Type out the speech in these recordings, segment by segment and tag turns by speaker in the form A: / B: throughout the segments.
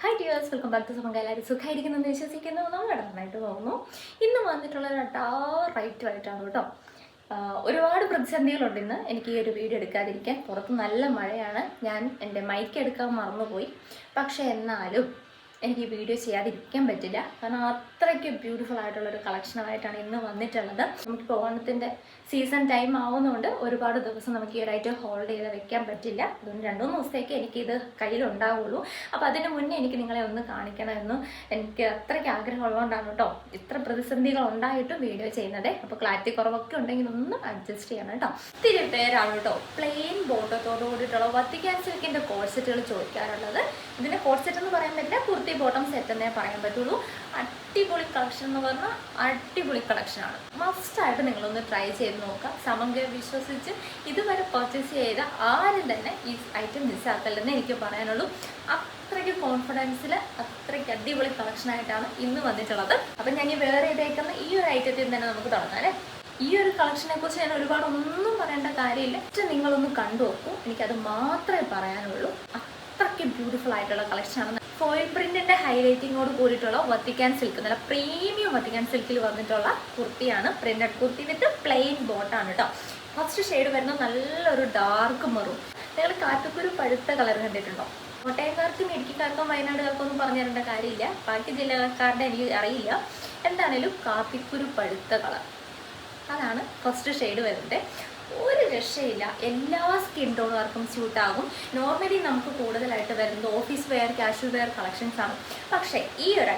A: Hi dears, welcome back to Sumanga. എല്ലാവരും സുഖമായിരിക്കുന്നെന്ന് വിശ്വസിക്കുന്നു. നമ്മൾ നന്നായിട്ട് തോന്നുന്നു. ഇന്ന് വന്നിട്ടുള്ള ഒരു റൈറ്റുമായിട്ടാണ് കേട്ടോ. ഒരുപാട് പ്രതിസന്ധികളുണ്ട് ഇന്ന് എനിക്ക് ഈ ഒരു വീഡിയോ എടുക്കാതിരിക്കാൻ. പുറത്ത് നല്ല മഴയാണ്. ഞാൻ എൻ്റെ മൈക്ക് എടുക്കാൻ മറന്നുപോയി. പക്ഷേ എന്നാലും എനിക്ക് ഈ വീഡിയോ ചെയ്യാതിരിക്കാൻ പറ്റില്ല. കാരണം അത്രയ്ക്ക് ബ്യൂട്ടിഫുൾ ആയിട്ടുള്ളൊരു കളക്ഷനായിട്ടാണ് ഇന്ന് വന്നിട്ടുള്ളത്. നമുക്കിപ്പോൾ ഓണത്തിൻ്റെ സീസൺ ടൈം ആവുന്നതുകൊണ്ട് ഒരുപാട് ദിവസം നമുക്ക് ഈ ഒരു ഐറ്റം ഹോൾഡ് ചെയ്ത് വെക്കാൻ പറ്റില്ല. അതുകൊണ്ട് 2-3 ദിവസത്തേക്ക് എനിക്കിത് കയ്യിലുണ്ടാവുള്ളൂ. അപ്പോൾ അതിന് മുന്നേ എനിക്ക് നിങ്ങളെ ഒന്ന് കാണിക്കണമെന്ന് എനിക്ക് അത്രയ്ക്ക് ആഗ്രഹമുള്ളതുകൊണ്ടാണ് കേട്ടോ ഇത്ര പ്രതിസന്ധികൾ ഉണ്ടായിട്ടും വീഡിയോ ചെയ്യുന്നത്. അപ്പോൾ ക്ലാരിറ്റി കുറവൊക്കെ ഉണ്ടെങ്കിൽ ഒന്ന് അഡ്ജസ്റ്റ് ചെയ്യണം കേട്ടോ. ഒത്തിരി പേരാണ് കേട്ടോ പ്ലെയിൻ ബോട്ടത്തോട് കൂടിയിട്ടുള്ള വത്തിക്കാൻ സിൽക്കിൻ്റെ കോഴ്സെറ്റുകൾ ചോദിക്കാറുള്ളത്. ഇതിൻ്റെ കോഴ്സെറ്റ് എന്ന് പറയാൻ പറ്റില്ല, കുർത്തി ബോട്ടം സെറ്റ് എന്നേ പറയാൻ പറ്റുള്ളൂ. അടിപൊളി കളക്ഷൻ എന്ന് പറഞ്ഞാൽ അടിപൊളി കളക്ഷനാണ്. മസ്റ്റായിട്ട് നിങ്ങളൊന്ന് ട്രൈ ചെയ്ത് നോക്കുക. സമംഗയെ വിശ്വസിച്ച് ഇതുവരെ പർച്ചേസ് ചെയ്ത ആരും തന്നെ ഈ ഐറ്റം മിസ്സാക്കല്ലെന്ന് എനിക്ക് പറയാനുള്ളൂ. അത്രയ്ക്ക് കോൺഫിഡൻസിൽ അത്രയ്ക്ക് അടിപൊളി കളക്ഷനായിട്ടാണ് ഇന്ന് വന്നിട്ടുള്ളത്. അപ്പം ഞാൻ ഈ വേറെ ഇതേക്കുന്ന ഈ ഒരു ഐറ്റത്തിൽ തന്നെ നമുക്ക് തുടങ്ങാം അല്ലേ. ഈ ഒരു കളക്ഷനെ കുറിച്ച് ഞാൻ ഒരുപാട് ഒന്നും പറയേണ്ട കാര്യമില്ല. നിങ്ങളൊന്ന് കണ്ടു നോക്കൂ, എനിക്കത് മാത്രമേ പറയാനുള്ളൂ. അത്രയ്ക്ക് ബ്യൂട്ടിഫുൾ ആയിട്ടുള്ള കളക്ഷനാണ്. ഫോയിൽ പ്രിന്റിന്റെ ഹൈലൈറ്റിങ്ങോട് കൂടിയിട്ടുള്ള വത്തിക്കാൻ സിൽക്ക്, നല്ല പ്രീമിയം വത്തിക്കാൻ സിൽക്കിൽ വന്നിട്ടുള്ള കുർത്തിയാണ്. പ്രിന്റഡ് കുർത്തി വിത്ത് പ്ലെയിൻ ബോട്ടാണ് കേട്ടോ. ഫസ്റ്റ് ഷെയ്ഡ് വരുന്നത് നല്ലൊരു ഡാർക്ക് മെറൂൺ. നിങ്ങൾ കാട്ടുക്കുരു പഴുത്ത കളർ കണ്ടിട്ടുണ്ടോ? കോട്ടയംകാർക്കും ഇടുക്കിക്കാർക്കും വയനാടുകാർക്കും ഒന്നും പറഞ്ഞു തരേണ്ട കാര്യമില്ല. ബാക്കി ജില്ലക്കാരുടെ എനിക്ക് അറിയില്ല. എന്താണേലും കാപ്പിക്കുരു പഴുത്ത കളർ, അതാണ് ഫസ്റ്റ് ഷെയ്ഡ് വരുന്നത്. ഒരു രക്ഷയില്ല, എല്ലാ സ്കിൻ ടോണുകാർക്കും സ്യൂട്ടാകും. നോർമലി നമുക്ക് കൂടുതലായിട്ട് വരുന്നത് office wear, casual wear collections ആണ്. പക്ഷേ ഈ ഒരു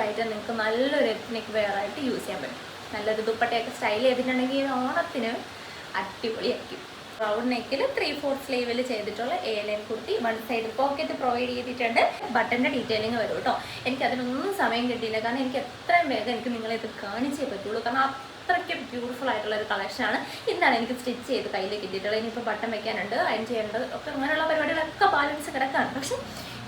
A: ഐറ്റം നിങ്ങൾക്ക് നല്ലൊരു എത്നിക് വെയർ ആയിട്ട് യൂസ് ചെയ്യാൻ പറ്റും. നല്ലൊരു ദുപ്പട്ടയൊക്കെ സ്റ്റൈൽ ചെയ്തിട്ടുണ്ടെങ്കിൽ ഓണത്തിന് അടിപൊളിയായിരിക്കും. റൗണ്ട് നെക്കിൽ 3/4 സ്ലീവിൽ ചെയ്തിട്ടുള്ള A-ലൈൻ കുർത്തി, 1 സൈഡ് പോക്കറ്റ് പ്രൊവൈഡ് ചെയ്തിട്ടുണ്ട്. ബട്ടൻ്റെ ഡീറ്റെയിലിംഗ് വരും കേട്ടോ. എനിക്കതിനൊന്നും സമയം കിട്ടിയില്ല, കാരണം എനിക്ക് എത്രയും വേഗം എനിക്ക് നിങ്ങളെ ഇത് കാണിച്ചേ പറ്റുള്ളൂ. കാരണം അത്രയ്ക്ക് ബ്യൂട്ടിഫുൾ ആയിട്ടുള്ള ഒരു കളക്ഷനാണ്. ഇന്നാണ് എനിക്ക് സ്റ്റിച്ച് ചെയ്ത് കയ്യിൽ കിട്ടിയിട്ടുള്ളത്. ഇനിയിപ്പോൾ ബട്ടൺ വെക്കാനുണ്ട്, അയൺ ചെയ്യേണ്ടത് ഒക്കെ, അങ്ങനെയുള്ള പരിപാടികളൊക്കെ ബാലൻസ് കിടക്കാണ്. പക്ഷെ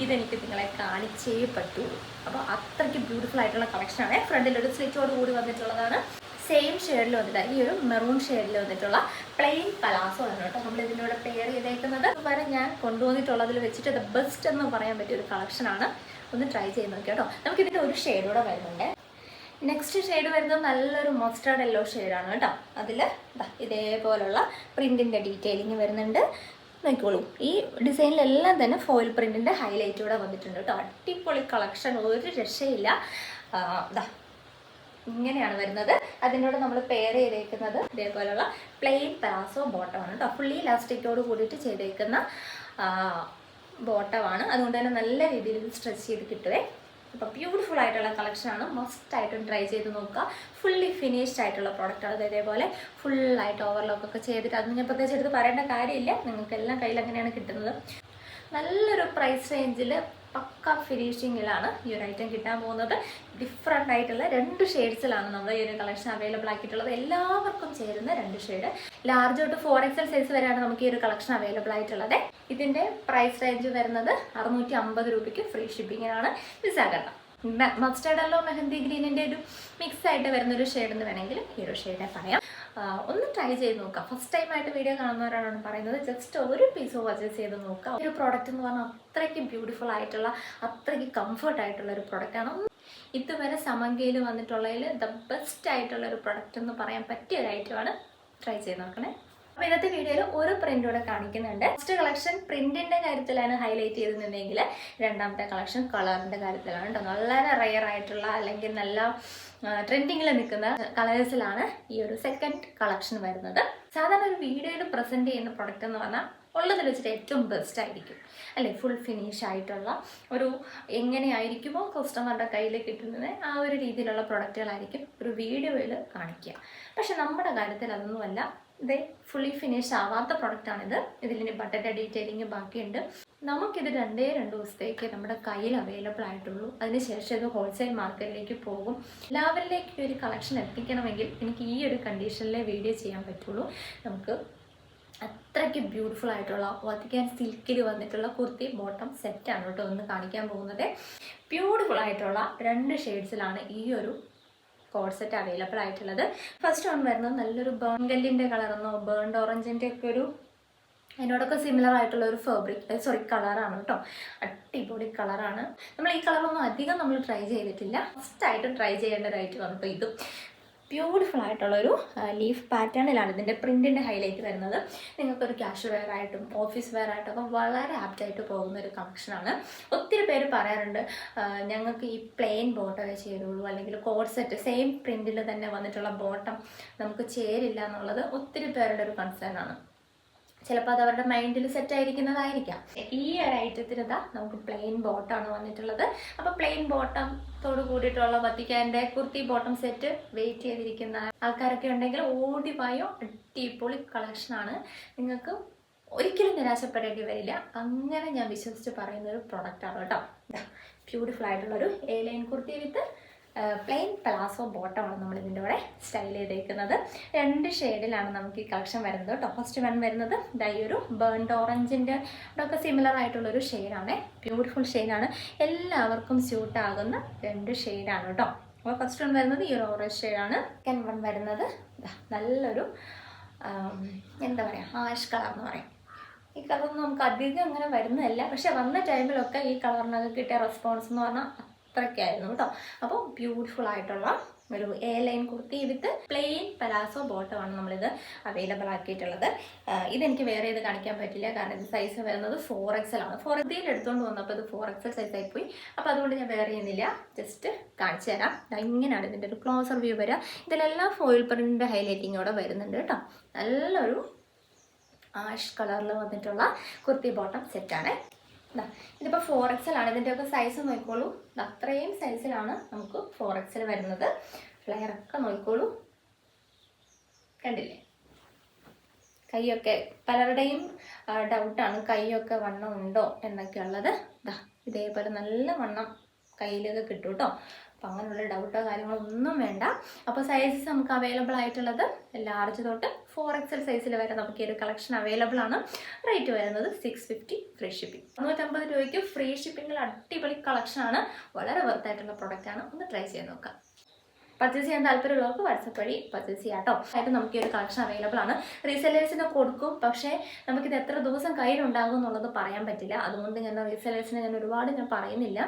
A: ഇതെനിക്ക് നിങ്ങളെ കാണിച്ചേ പറ്റുള്ളൂ. അപ്പോൾ അത്രയ്ക്ക് ബ്യൂട്ടിഫുൾ ആയിട്ടുള്ള കളക്ഷനാണ്. ഫ്രണ്ടിലൊരു സ്ലിറ്റോട് കൂടി വന്നിട്ടുള്ളതാണ്. സെയിം ഷെയ്ഡിൽ വന്നിട്ട് ഈ ഒരു മെറൂൺ ഷെയ്ഡിൽ വന്നിട്ടുള്ള പ്ലെയിൻ പലാസോ ആണ് കേട്ടോ നമ്മൾ ഇതിലൂടെ പെയർ ചെയ്തേക്കുന്നത്. വരെ ഞാൻ കൊണ്ടുവന്നിട്ടുള്ളതിൽ വെച്ചിട്ട് ദ ബെസ്റ്റ് എന്ന് പറയാൻ പറ്റിയ ഒരു കളക്ഷനാണ്. ഒന്ന് ട്രൈ ചെയ്ത് നോക്കി കേട്ടോ. നമുക്കിതിൻ്റെ ഒരു ഷെയ്ഡൂടെ വരുന്നുണ്ട്. നെക്സ്റ്റ് ഷെയ്ഡ് വരുന്നത് നല്ലൊരു മസ്റ്റേർഡ് യെല്ലോ ഷെയ്ഡാണ് കേട്ടോ. അതിൽ ഇതേപോലുള്ള പ്രിൻറ്റിൻ്റെ ഡീറ്റെയിലിങ് വരുന്നുണ്ട്. നോക്കിക്കോളൂ, ഈ ഡിസൈനിലെല്ലാം തന്നെ ഫോയിൽ പ്രിൻറ്റിൻ്റെ ഹൈലൈറ്റ് കൂടെ വന്നിട്ടുണ്ട് കേട്ടോ. അടിപൊളി കളക്ഷൻ, ഒരു രക്ഷയില്ല. ഇങ്ങനെയാണ് വരുന്നത്. അതിനോട് നമ്മൾ പെയർ ചെയ്തേക്കുന്നത് ഇതേപോലുള്ള പ്ലെയിൻ പലാസോ ബോട്ടമാണ് കേട്ടോ. ഫുള്ളി ഇലാസ്റ്റിക്കോട് കൂടിയിട്ട് ചെയ്തേക്കുന്ന ബോട്ടമാണ്. അതുകൊണ്ട് തന്നെ നല്ല രീതിയിൽ സ്ട്രെച്ച് ചെയ്ത് കിട്ടുവേ. അപ്പോൾ ബ്യൂട്ടിഫുൾ ആയിട്ടുള്ള കളക്ഷനാണ്. മസ്റ്റായിട്ടും ട്രൈ ചെയ്ത് നോക്കുക. ഫുള്ളി ഫിനിഷ്ഡ് ആയിട്ടുള്ള പ്രോഡക്റ്റാണ്. ഇതേപോലെ ഫുള്ളായിട്ട് ഓവർലോക്കൊക്കെ ചെയ്തിട്ട് അത് ഞാൻ പ്രത്യേകിച്ച് എടുത്ത് പറയേണ്ട കാര്യമില്ല. നിങ്ങൾക്കെല്ലാം കയ്യിൽ അങ്ങനെയാണ് കിട്ടുന്നത്. നല്ലൊരു പ്രൈസ് റേഞ്ചിൽ പക്ക ഫിനിഷിങ്ങിലാണ് ഈ ഒരു ഐറ്റം കിട്ടാൻ പോകുന്നത്. ഡിഫറെൻ്റ് ആയിട്ടുള്ള 2 ഷെയ്ഡ്സിലാണ് നമ്മൾ ഈ ഒരു കളക്ഷൻ അവൈലബിൾ ആക്കിയിട്ടുള്ളത്. എല്ലാവർക്കും ചേരുന്ന 2 ഷെയ്ഡ്. ലാർജ് തൊട്ട് 4XL സൈസ് വരെയാണ് നമുക്ക് ഈ ഒരു കളക്ഷൻ അവൈലബിൾ ആയിട്ടുള്ളത്. ഇതിൻ്റെ പ്രൈസ് റേഞ്ച് വരുന്നത് 650 രൂപയ്ക്ക് ഫ്രീ ഷിപ്പിങ്ങിനാണ്. മിസ്സാക്കണ്ട. മസ്റ്റേർഡ് യെല്ലോ മെഹന്തി ഗ്രീനിൻ്റെ ഒരു മിക്സ് ആയിട്ട് വരുന്നൊരു ഷെയ്ഡെന്ന് വേണമെങ്കിൽ ഈ ഒരു ഷെയ്ഡെ പറയാം. ഒന്ന് ട്രൈ ചെയ്ത് നോക്കുക. ഫസ്റ്റ് ടൈം ആയിട്ട് വീഡിയോ കാണുന്നവരാണ് പറയുന്നത്, ജസ്റ്റ് ഒരു പീസ് പർച്ചേസ് ചെയ്ത് നോക്കുക. ഒരു പ്രോഡക്റ്റ് എന്ന് പറഞ്ഞാൽ അത്രയ്ക്ക് ബ്യൂട്ടിഫുൾ ആയിട്ടുള്ള, അത്രയ്ക്ക് കംഫർട്ട് ആയിട്ടുള്ള ഒരു പ്രൊഡക്റ്റാണ്. ഇതുവരെ സമംഗയിൽ വന്നിട്ടുള്ളതിൽ ദ ബെസ്റ്റ് ആയിട്ടുള്ള ഒരു പ്രൊഡക്റ്റ് എന്ന് പറയാൻ പറ്റിയ ഒരു ഐറ്റമാണ്. ട്രൈ ചെയ്ത് നോക്കണേ. അപ്പോൾ ഇന്നത്തെ വീഡിയോയിൽ ഒരു പ്രിൻ്റ് കൂടെ കാണിക്കുന്നുണ്ട്. ഫസ്റ്റ് കളക്ഷൻ പ്രിന്റിന്റെ കാര്യത്തിലാണ് ഹൈലൈറ്റ് ചെയ്തിട്ടുണ്ടെങ്കിൽ, രണ്ടാമത്തെ കളക്ഷൻ കളറിന്റെ കാര്യത്തിലാണ് കേട്ടോ. വളരെ റെയർ ആയിട്ടുള്ള അല്ലെങ്കിൽ നല്ല ട്രെൻഡിങ്ങിൽ നിൽക്കുന്ന കളേഴ്സിലാണ് ഈ ഒരു സെക്കൻഡ് കളക്ഷൻ വരുന്നത്. സാധാരണ ഒരു വീഡിയോയിൽ പ്രസന്റ് ചെയ്യുന്ന പ്രൊഡക്റ്റ് എന്ന് പറഞ്ഞാൽ ഉള്ളതിൽ വെച്ചിട്ട് ഏറ്റവും ബെസ്റ്റ് ആയിരിക്കും അല്ലേ. ഫുൾ ഫിനിഷ് ആയിട്ടുള്ള ഒരു എങ്ങനെയായിരിക്കുമോ കസ്റ്റമറുടെ കയ്യിൽ കിട്ടുന്നത് ആ ഒരു രീതിയിലുള്ള പ്രൊഡക്റ്റുകളായിരിക്കും ഒരു വീഡിയോയിൽ കാണിക്കുക. പക്ഷെ നമ്മുടെ കാര്യത്തിൽ അതൊന്നുമല്ല. ഇത് ഫുള്ളി ഫിനിഷ് ആവാത്ത പ്രൊഡക്റ്റാണിത്. ഇതിലിനി ബട്ടൻ്റെ ഡീറ്റെയിലിങ് ബാക്കിയുണ്ട്. നമുക്കിത് 2 ദിവസത്തേക്ക് നമ്മുടെ കയ്യിൽ അവൈലബിൾ ആയിട്ടുള്ളൂ. അതിനുശേഷം ഇത് ഹോൾസെയിൽ മാർക്കറ്റിലേക്ക് പോകും. എല്ലാവരിലേക്കും ഒരു കളക്ഷൻ എത്തിക്കണമെങ്കിൽ എനിക്ക് ഈ ഒരു കണ്ടീഷനിലെ വീഡിയോ ചെയ്യാൻ പറ്റുള്ളൂ. നമുക്ക് അത്രയ്ക്ക് ബ്യൂട്ടിഫുൾ ആയിട്ടുള്ള വത്തിക്കാൻ സിൽക്കിൽ വന്നിട്ടുള്ള കുർത്തി ബോട്ടം സെറ്റാണ് കേട്ടോ ഒന്ന് കാണിക്കാൻ പോകുന്നത്. ബ്യൂട്ടിഫുൾ ആയിട്ടുള്ള 2 ഷെയ്ഡ്സിലാണ് ഈ ഒരു കോഡ് സെറ്റ് അവൈലബിൾ ആയിട്ടുള്ളത്. ഫസ്റ്റ് വൺ വരുന്നത് നല്ലൊരു ബേൺ കല്ലിൻ്റെ കളറെന്നോ ബേൺഡ് ഓറഞ്ചിൻ്റെ ഒക്കെ ഒരു അതിനോടൊക്കെ സിമിലർ ആയിട്ടുള്ള ഒരു കളറാണ് കേട്ടോ. അടിപൊളി കളറാണ്. നമ്മൾ ഈ കളറൊന്നും അധികം നമ്മൾ ട്രൈ ചെയ്തിട്ടില്ല. ഫസ്റ്റായിട്ട് ട്രൈ ചെയ്യേണ്ട ഒരു ഐറ്റം ആണ് ഇത്. ബ്യൂട്ടിഫുൾ ആയിട്ടുള്ളൊരു ലീഫ് പാറ്റേണിലാണ് ഇതിൻ്റെ പ്രിൻറ്റിൻ്റെ ഹൈലൈറ്റ് വരുന്നത്. നിങ്ങൾക്കൊരു ക്യാഷ് വെയർ ആയിട്ടും ഓഫീസ് വെയർ ആയിട്ടൊക്കെ വളരെ ആപ്റ്റായിട്ട് പോകുന്ന ഒരു കളക്ഷനാണ്. ഒത്തിരി പേര് പറയാറുണ്ട് ഞങ്ങൾക്ക് ഈ പ്ലെയിൻ ബോട്ടമേ ചേരുള്ളൂ, അല്ലെങ്കിൽ കോഡ് സെറ്റ് സെയിം പ്രിൻറ്റിൽ തന്നെ വന്നിട്ടുള്ള ബോട്ടം നമുക്ക് ചേരില്ല എന്നുള്ളത് ഒത്തിരി പേരുടെ ഒരു കൺസേൺ ആണ്. ചിലപ്പോൾ അത് അവരുടെ മൈൻഡിൽ സെറ്റ് ആയിരിക്കുന്നതായിരിക്കാം. ഈ ഒരു ഐറ്റത്തിന് ഇതാ നമുക്ക് പ്ലെയിൻ ബോട്ടമാണ് വന്നിട്ടുള്ളത്. അപ്പോൾ പ്ലെയിൻ ബോട്ടത്തോട് കൂടിയിട്ടുള്ള വത്തിക്കാൻ്റെ കുർത്തി ബോട്ടം സെറ്റ് വെയിറ്റ് ചെയ്തിരിക്കുന്ന ആൾക്കാരൊക്കെ ഉണ്ടെങ്കിൽ ഓടിവായോ, അടിപൊളി കളക്ഷനാണ്. നിങ്ങൾക്ക് ഒരിക്കലും നിരാശപ്പെടേണ്ടി വരില്ല. അങ്ങനെ ഞാൻ വിശ്വസിച്ച് പറയുന്ന ഒരു പ്രൊഡക്റ്റാണ് കേട്ടോ. ബ്യൂട്ടിഫുൾ ആയിട്ടുള്ളൊരു A line kurti with plain palazzo ബോട്ടമാണ് നമ്മൾ ഇതിൻ്റെ കൂടെ സ്റ്റൈൽ ചെയ്തേക്കുന്നത്. 2 ഷെയ്ഡിലാണ് നമുക്ക് ഈ കളക്ഷൻ വരുന്നത് കേട്ടോ. ഫസ്റ്റ് വൺ വരുന്നത് ഈ ഒരു ബേൺഡ് ഓറഞ്ചിൻ്റെ ഒക്കെ സിമിലർ ആയിട്ടുള്ളൊരു ഷെയ്ഡാണ്. ബ്യൂട്ടിഫുൾ ഷെയ്ഡാണ്, എല്ലാവർക്കും സ്യൂട്ട് ആകുന്ന 2 ഷെയ്ഡാണ് കേട്ടോ. അപ്പോൾ ഫസ്റ്റ് വൺ വരുന്നത് ഈ ഒരു ഓറഞ്ച് ഷെയ്ഡാണ്. സെക്കൻഡ് വൺ വരുന്നത് നല്ലൊരു എന്താ പറയുക, ആഷ് കളർ എന്ന് പറയും. ഈ കളറൊന്നും നമുക്ക് അധികം അങ്ങനെ വരുന്നതല്ല, പക്ഷെ വന്ന ടൈമിലൊക്കെ ഈ കളറിനൊക്കെ കിട്ടിയ റെസ്പോൺസ് എന്ന് പറഞ്ഞാൽ അത്രയ്ക്കായിരുന്നു കേട്ടോ. അപ്പോൾ ബ്യൂട്ടിഫുൾ ആയിട്ടുള്ള ഒരു A line kurti with plain palazzo ബോട്ടമാണ് നമ്മളിത് അവൈലബിൾ ആക്കിയിട്ടുള്ളത്. ഇതെനിക്ക് വേറെ ഇത് കാണിക്കാൻ പറ്റില്ല, കാരണം ഇത് സൈസ് വരുന്നത് 4XL ആണ്. 4XL എടുത്തുകൊണ്ട് വന്നപ്പോൾ ഇത് 4XL സൈസ് ആയിപ്പോയി. അപ്പോൾ അതുകൊണ്ട് ഞാൻ വേറെ ചെയ്യുന്നില്ല, ജസ്റ്റ് കാണിച്ചു തരാം. ഇങ്ങനെയാണ് ഇതിൻ്റെ ഒരു ക്ലോസർ വ്യൂ വരിക. ഇതിലെല്ലാം ഫോയിൽ പ്രിൻറ്റിൻ്റെ ഹൈലൈറ്റിങ്ങോടെ വരുന്നുണ്ട് കേട്ടോ. നല്ലൊരു ആഷ് കളറിൽ വന്നിട്ടുള്ള കുർത്തി ബോട്ടം സെറ്റാണ്. ഇതിപ്പോൾ 4XL ആണ്. ഇതിൻ്റെയൊക്കെ സൈസ് നോക്കിക്കോളൂ. അത്രയും സൈസിലാണ് നമുക്ക് 4XL വരുന്നത്. ഫ്ലെയറൊക്കെ നോക്കിക്കോളൂ, കണ്ടില്ലേ? കൈയൊക്കെ പലരുടെയും ഡൗട്ടാണ്, കൈയൊക്കെ വണ്ണം ഉണ്ടോ എന്നൊക്കെ ഉള്ളത്. ഇതേപോലെ നല്ല വണ്ണം കയ്യിലൊക്കെ കിട്ടും കേട്ടോ. അപ്പോൾ അങ്ങനെയുള്ള ഡൗട്ടോ കാര്യങ്ങളോ ഒന്നും വേണ്ട. അപ്പോൾ സൈസസ് നമുക്ക് അവൈലബിൾ ആയിട്ടുള്ളത് ലാർജ് തൊട്ട് 4XL സൈസിൽ വരെ നമുക്ക് ഈ ഒരു കളക്ഷൻ അവൈലബിൾ ആണ്. റേറ്റ് വരുന്നത് 650 ഫ്രീ ഷിപ്പിംഗ്. 350 രൂപയ്ക്ക് ഫ്രീ ഷിപ്പിംഗിൽ അടിപൊളി കളക്ഷനാണ്. വളരെ വെർത്തായിട്ടുള്ള പ്രൊഡക്റ്റാണ്. ഒന്ന് ട്രൈ ചെയ്ത് നോക്കാം. പർച്ചേസ് ചെയ്യാൻ താല്പര്യമുള്ളവർക്ക് വാട്സപ്പ് വഴി പർച്ചേസ് ചെയ്യാം കേട്ടോ. ആയിട്ട് നമുക്ക് ഈ ഒരു കളക്ഷൻ അവൈലബിൾ ആണ്. റീസെല്ലേഴ്സിന് കൊടുക്കും, പക്ഷേ നമുക്കിത് എത്ര ദിവസം കയ്യിലുണ്ടാകും എന്നുള്ളത് പറയാൻ പറ്റില്ല. അതുകൊണ്ട് ഞാൻ റീസെല്ലേഴ്സിനെ ഒരുപാട് പറയുന്നില്ല.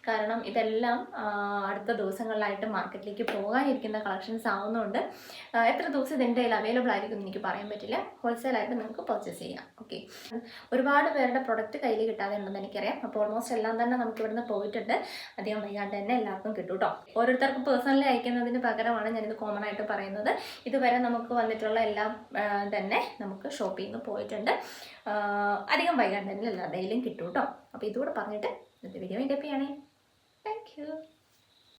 A: കാരണം ഇതെല്ലാം അടുത്ത ദിവസങ്ങളിലായിട്ട് മാർക്കറ്റിലേക്ക് പോകാനിരിക്കുന്ന കളക്ഷൻസ് ആവുന്നതുകൊണ്ട് എത്ര ദിവസം ഇതിൻ്റെ കയ്യിൽ അവൈലബിൾ ആയിരിക്കും എന്ന് എനിക്ക് പറയാൻ പറ്റില്ല. ഹോൾസെയിലായിട്ട് നിങ്ങൾക്ക് പർച്ചേസ് ചെയ്യാം. ഓക്കെ, ഒരുപാട് പേരുടെ പ്രൊഡക്റ്റ് കയ്യിൽ കിട്ടാതെ ഉണ്ടെന്ന് എനിക്കറിയാം. അപ്പോൾ ഓൾമോസ്റ്റ് എല്ലാം തന്നെ നമുക്ക് ഇവിടുന്ന് പോയിട്ടുണ്ട്. അധികം വൈകാണ്ട് തന്നെ എല്ലാവർക്കും കിട്ടും കേട്ടോ. ഓരോരുത്തർക്കും പേഴ്സണലി അയക്കുന്നതിന് പകരമാണ് ഞാനിത് കോമൺ ആയിട്ട് പറയുന്നത്. ഇതുവരെ നമുക്ക് വന്നിട്ടുള്ള എല്ലാം തന്നെ നമുക്ക് ഷോപ്പിൽ നിന്ന് പോയിട്ടുണ്ട്. അധികം വൈകാണ്ട് തന്നെ എല്ലാവരുടെയിലും കിട്ടും കേട്ടോ. അപ്പോൾ ഇതുകൂടെ പറഞ്ഞിട്ട് ഇന്നത്തെ വീഡിയോ വൈൻഡപ്പ് ചെയ്യണേ. Thank you.